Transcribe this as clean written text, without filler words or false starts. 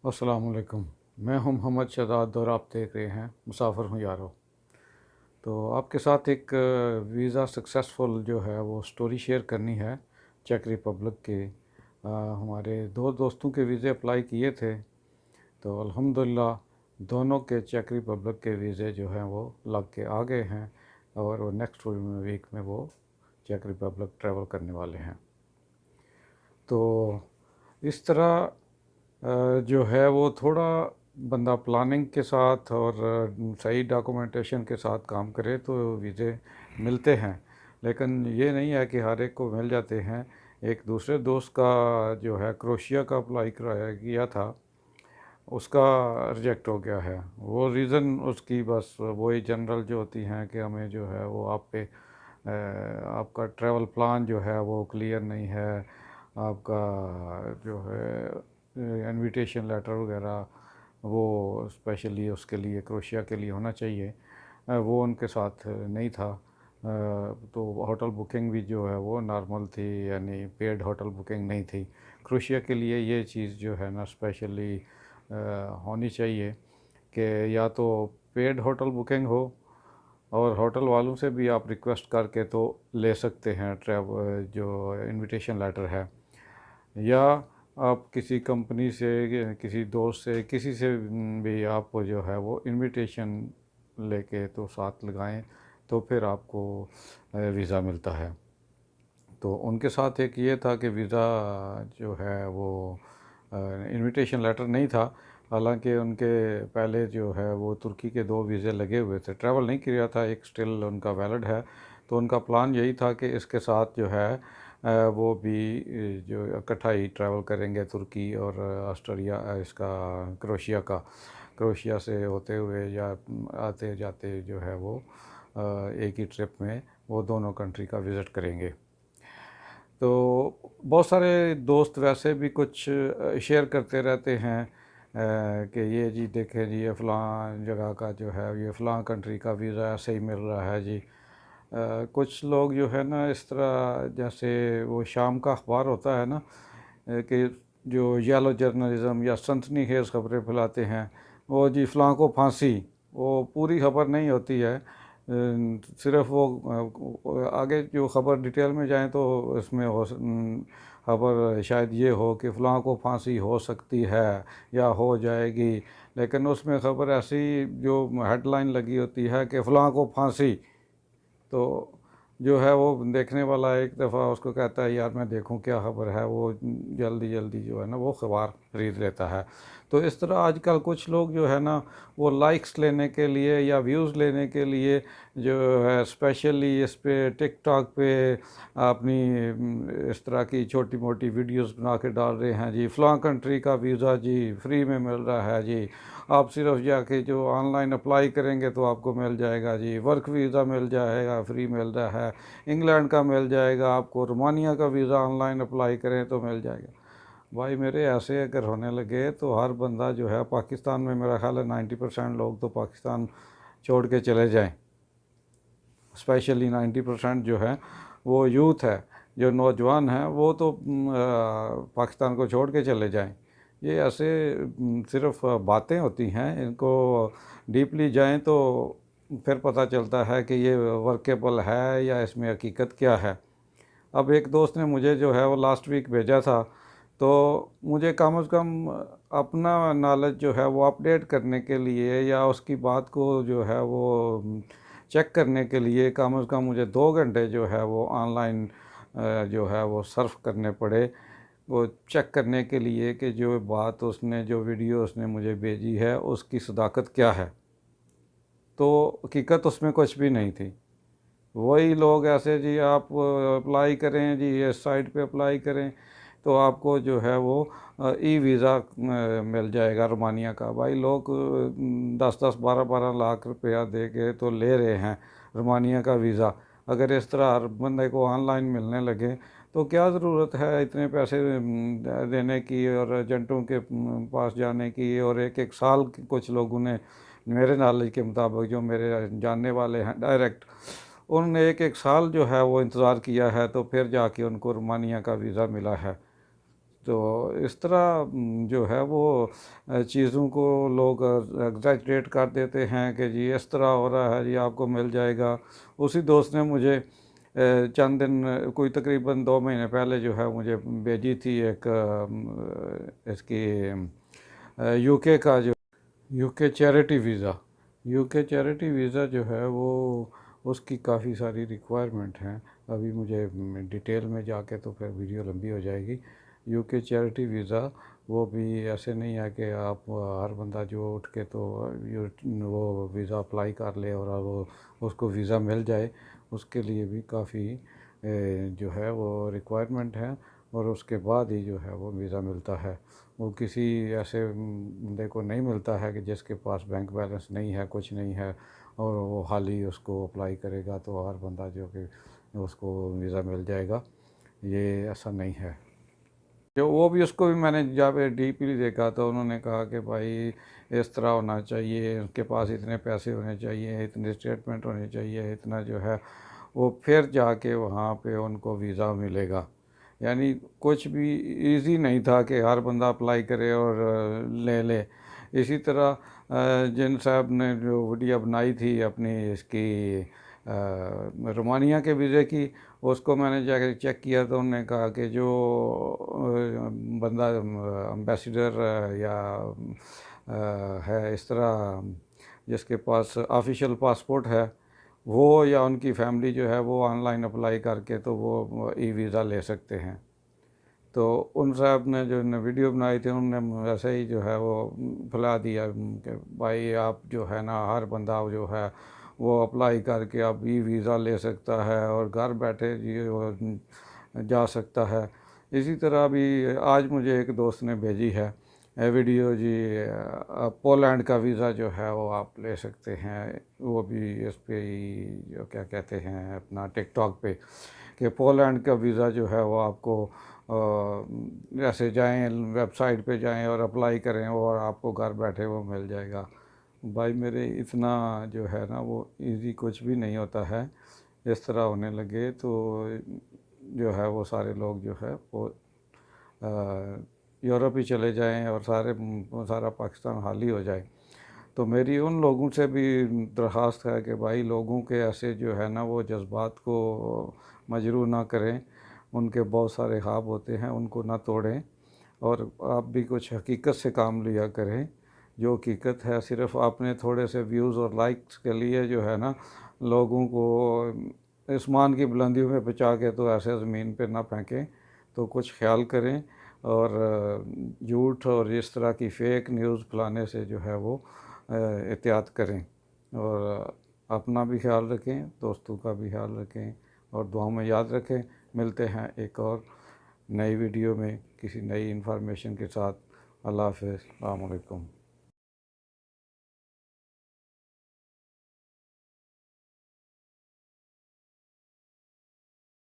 अस्सलाम वालेकुम। मैं हूं मोहम्मद शहजाद और आप देख रहे हैं मुसाफिर हूं यारो। तो आपके साथ एक वीज़ा सक्सेसफुल जो है वो स्टोरी शेयर करनी है चेक रिपब्लिक के। हमारे दो दोस्तों के वीज़े अप्लाई किए थे, तो अल्हम्दुलिल्लाह दोनों के चेक रिपब्लिक के वीज़े जो हैं वो लग के आ गए हैं और वो नेक्स्ट वीक में वो चेक रिपब्लिक ट्रैवल करने वाले हैं। तो इस तरह जो है वो थोड़ा बंदा प्लानिंग के साथ और सही डॉक्यूमेंटेशन के साथ काम करे तो वीज़े मिलते हैं। लेकिन ये नहीं है कि हर एक को मिल जाते हैं। एक दूसरे दोस्त का जो है क्रोशिया का अप्लाई कराया किया था, उसका रिजेक्ट हो गया है। वो रीज़न उसकी बस वही जनरल जो होती हैं कि हमें जो है वो आप पे आपका ट्रैवल प्लान जो है वो क्लियर नहीं है, आपका जो है इनविटेशन लेटर वगैरह वो स्पेशली उसके लिए क्रोशिया के लिए होना चाहिए, वो उनके साथ नहीं था। तो होटल बुकिंग भी जो है वो नॉर्मल थी, यानी पेड होटल बुकिंग नहीं थी। क्रोशिया के लिए ये चीज़ जो है ना स्पेशली होनी चाहिए कि या तो पेड होटल बुकिंग हो, और होटल वालों से भी आप रिक्वेस्ट करके तो ले सकते हैं ट्रैवल जो इनविटेशन लेटर है, या आप किसी कंपनी से किसी दोस्त से किसी से भी आप जो है वो इनविटेशन लेके तो साथ लगाएं, तो फिर आपको वीज़ा मिलता है। तो उनके साथ एक ये था कि वीज़ा जो है वो इनविटेशन लेटर नहीं था। हालांकि उनके पहले जो है वो तुर्की के दो वीज़े लगे हुए थे, ट्रैवल नहीं किया था, एक स्टिल उनका वैलिड है। तो उनका प्लान यही था कि इसके साथ जो है वो भी जो इकट्ठा ही ट्रैवल करेंगे तुर्की और ऑस्ट्रिया, इसका क्रोशिया का, क्रोशिया से होते हुए या आते जाते जो है वो एक ही ट्रिप में वो दोनों कंट्री का विज़िट करेंगे। तो बहुत सारे दोस्त वैसे भी कुछ शेयर करते रहते हैं कि ये जी देखें जी ये फ़लाँ जगह का जो है ये फ़लाँ कंट्री का वीज़ा ऐसे ही मिल रहा है जी। कुछ लोग जो है ना इस तरह, जैसे वो शाम का अखबार होता है ना, कि जो येलो जर्नलिज़म या सनसनी खेज़ खबरें फैलाते हैं, वो जी फ़लाँ को फांसी, वो पूरी खबर नहीं होती है। सिर्फ वो आगे जो ख़बर डिटेल में जाएं तो इसमें खबर शायद ये हो कि फ़लाँ को फांसी हो सकती है या हो जाएगी, लेकिन उसमें ख़बर ऐसी जो हेडलाइन लगी होती है कि फ़लाँ को फांसी। तो जो है वो देखने वाला एक दफ़ा उसको कहता है यार मैं देखूं क्या ख़बर है, वो जल्दी जल्दी जो है ना वो अखबार खरीद लेता है। तो इस तरह आजकल कुछ लोग जो है ना वो लाइक्स लेने के लिए या व्यूज़ लेने के लिए जो है स्पेशली इस पे टिकटॉक पे अपनी इस तरह की छोटी मोटी वीडियोस बना के डाल रहे हैं जी, फ़लाँ कंट्री का वीज़ा जी फ्री में मिल रहा है जी, आप सिर्फ जाके जो ऑनलाइन अप्लाई करेंगे तो आपको मिल जाएगा जी, वर्क वीज़ा मिल जाएगा फ्री मिल रहा है, इंग्लैंड का मिल जाएगा आपको, रोमानिया का वीज़ा ऑनलाइन अप्लाई करें तो मिल जाएगा। भाई मेरे ऐसे अगर होने लगे तो हर बंदा जो है पाकिस्तान में, मेरा ख्याल है 90% लोग तो पाकिस्तान छोड़ के चले जाएं। स्पेशली 90% जो है वो यूथ है, जो नौजवान हैं वो तो पाकिस्तान को छोड़ के चले जाएं। ये ऐसे सिर्फ बातें होती हैं, इनको डीपली जाएं तो फिर पता चलता है कि ये वर्केबल है या इसमें हकीकत क्या है। अब एक दोस्त ने मुझे जो है वो लास्ट वीक भेजा था, तो मुझे कम से कम अपना नॉलेज जो है वो अपडेट करने के लिए या उसकी बात को जो है वो चेक करने के लिए कम से कम मुझे 2 घंटे जो है वो ऑनलाइन जो है वो सर्फ करने पड़े, वो चेक करने के लिए कि जो बात उसने, जो वीडियो उसने मुझे भेजी है उसकी सदाकत क्या है। तो हकीकत उसमें कुछ भी नहीं थी। वही लोग ऐसे जी आप अप्लाई करें जी, इस साइट पे अप्लाई करें तो आपको जो है वो ई वीज़ा मिल जाएगा रोमानिया का। भाई लोग 10-10 12-12 लाख रुपया दे के तो ले रहे हैं रोमानिया का वीज़ा। अगर इस तरह हर बंदे को ऑनलाइन मिलने लगे तो क्या ज़रूरत है इतने पैसे देने की और एजेंटों के पास जाने की। और एक एक साल कुछ लोगों ने, मेरे नॉलेज के मुताबिक जो मेरे जानने वाले हैं डायरेक्ट, उन्होंने एक एक साल जो है वो इंतज़ार किया है तो फिर जाके उनको रोमानिया का वीज़ा मिला है। तो इस तरह जो है वो चीज़ों को लोग एग्जैजरेट कर देते हैं कि जी इस तरह हो रहा है, जी आपको मिल जाएगा। उसी दोस्त ने मुझे चंद दिन, कोई तकरीबन 2 महीने पहले जो है मुझे भेजी थी एक इसकी यूके का जो UK charity visa. UK charity visa जो है वो उसकी काफ़ी सारी रिक्वायरमेंट हैं। अभी मुझे डिटेल में जाके तो फिर वीडियो लंबी हो जाएगी। यूके चैरिटी वीज़ा वो भी ऐसे नहीं है कि आप हर बंदा जो उठ के तो वो वीज़ा अप्लाई कर ले और वो उसको वीज़ा मिल जाए। उसके लिए भी काफ़ी जो है वो रिक्वायरमेंट है और उसके बाद ही जो है वो वीज़ा मिलता है। वो किसी ऐसे बंदे को नहीं मिलता है कि जिसके पास बैंक बैलेंस नहीं है, कुछ नहीं है और वो हाल ही उसको अप्लाई करेगा तो हर बंदा जो कि उसको वीज़ा मिल जाएगा, ये ऐसा नहीं है। जो वो भी, उसको भी मैंने जब डीपली देखा तो उन्होंने कहा कि भाई इस तरह होना चाहिए, उसके पास इतने पैसे होने चाहिए, इतने स्टेटमेंट होने चाहिए, इतना जो है वो फिर जाके वहाँ पे उनको वीज़ा मिलेगा। यानी कुछ भी इजी नहीं था कि हर बंदा अप्लाई करे और ले ले। इसी तरह जिन साहब ने जो वीडियो बनाई थी अपनी इसकी रोमानिया के वीज़े की, उसको मैंने जाके चेक किया तो उन्होंने कहा कि जो बंदा एम्बेसडर या है इस तरह जिसके पास ऑफिशियल पासपोर्ट है, वो या उनकी फैमिली जो है वो ऑनलाइन अप्लाई करके तो वो ई वीज़ा ले सकते हैं। तो उन साहब ने जो ने वीडियो बनाई थी उन्होंने वैसे ही जो है वो फैला दिया कि भाई आप जो है ना, हर बंदा जो है वो अप्लाई करके अब ई वीज़ा ले सकता है और घर बैठे जी वो जा सकता है। इसी तरह भी आज मुझे एक दोस्त ने भेजी है वीडियो जी, पोलैंड का वीज़ा जो है वो आप ले सकते हैं। वो भी इस पे ही जो क्या कहते हैं अपना टिकटॉक पे, कि पोलैंड का वीज़ा जो है वो आपको ऐसे जाएं वेबसाइट पे जाएं और अप्लाई करें और आपको घर बैठे वो मिल जाएगा। भाई मेरे इतना जो है ना वो इजी कुछ भी नहीं होता है। इस तरह होने लगे तो जो है वो सारे लोग जो है वो यूरोप ही चले जाएं और सारा पाकिस्तान खाली हो जाए। तो मेरी उन लोगों से भी दरख्वास्त है कि भाई लोगों के ऐसे जो है ना वो जज्बात को मजरू ना करें। उनके बहुत सारे ख्वाब होते हैं, उनको ना तोड़ें और आप भी कुछ हकीकत से काम लिया करें। जो हकीकत है, सिर्फ़ आपने थोड़े से व्यूज़ और लाइक्स के लिए जो है ना लोगों को आसमान की बुलंदियों में पहुंचा के तो ऐसे ज़मीन पे ना फेंकें। तो कुछ ख्याल करें और झूठ और इस तरह की फ़ेक न्यूज़ फैलाने से जो है वो एहतियात करें और अपना भी ख्याल रखें, दोस्तों का भी ख्याल रखें और दुआओं में याद रखें। मिलते हैं एक और नई वीडियो में किसी नई इन्फॉर्मेशन के साथ। अल्लाह हाफ़िज़, अस्सलाम वालेकुम।